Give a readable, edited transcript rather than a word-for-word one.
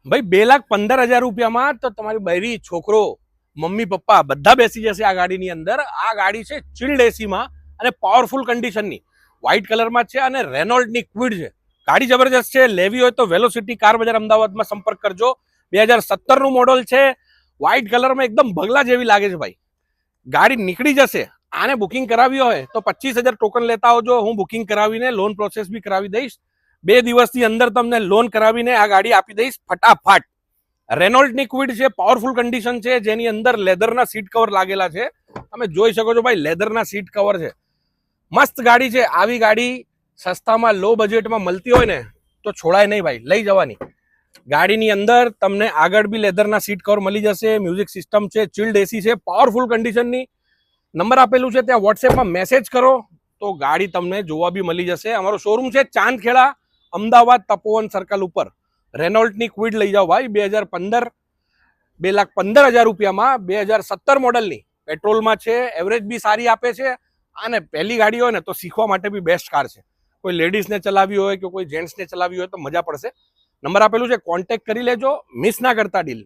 ભાઈ 2,15,000 રૂપિયામાં તો તમારી બૈરી છોકરો મમ્મી પપ્પા બધા બેસી જશે આ ગાડીની અંદર. આ ગાડી છે ચિલ્ડ એસીમાં અને પાવરફુલ કન્ડિશનની, વ્હાઇટ કલરમાં છે અને રેનોલ્ડની ક્વિડ છે. ગાડી જબરજસ્ત છે. લેવી હોય તો વેલોસિટી કાર બજાર અમદાવાદમાં સંપર્ક કરજો. 2017 નું મોડલ છે. વ્હાઇટ કલરમાં એકદમ બગલા જેવી લાગે છે ભાઈ. ગાડી નીકળી જશે. આને બુકિંગ કરાવી હોય તો 25,000 ટોકન લેતા આવજો. હું બુકિંગ કરાવીને લોન પ્રોસેસ બી કરાવી દઈશ. 2 દિવસની અંદર તમને લોન કરાવીને આ ગાડી આપી દઈશ ફટાફટ. રેનોલ્ડની ક્વિડ છે, પાવરફુલ કન્ડિશન છે, જેની અંદર લેધરના સીટ કવર લાગેલા છે. તમે જોઈ શકો છો ભાઈ, લેધરના સીટ કવર છે. મસ્ત ગાડી છે. આવી ગાડી સસ્તામાં લો બજેટમાં મળતી હોય ને તો છોડાય નહીં ભાઈ, લઈ જવાની. ગાડીની અંદર તમને આગળ બી લેધરના સીટ કવર મળી જશે. મ્યુઝિક સિસ્ટમ છે, ચિલ્ડ એસી છે, પાવરફુલ કન્ડિશનની. નંબર આપેલું છે, ત્યાં વોટ્સએપમાં મેસેજ કરો તો ગાડી તમને જોવા બી મળી જશે. અમારો શોરૂમ છે ચાંદખેડા, અમદાવાદ, તપોવન સર્કલ ઉપર. રેનોલ્ટની ક્વિડ લઈ જાઓ ભાઈ. 2015, 2,15,000 રૂપિયામાં. 2017 મોડલની, પેટ્રોલમાં છે, એવરેજ બી સારી આપે છે. અને પહેલી ગાડી હોય ને તો શીખવા માટે બી બેસ્ટ કાર છે. કોઈ લેડીઝને ચલાવી હોય કે કોઈ જેન્ટ્સને ચલાવી હોય તો મજા પડશે. નંબર આપેલું છે, કોન્ટેક્ટ કરી લેજો. મિસ ના કરતા ડીલ.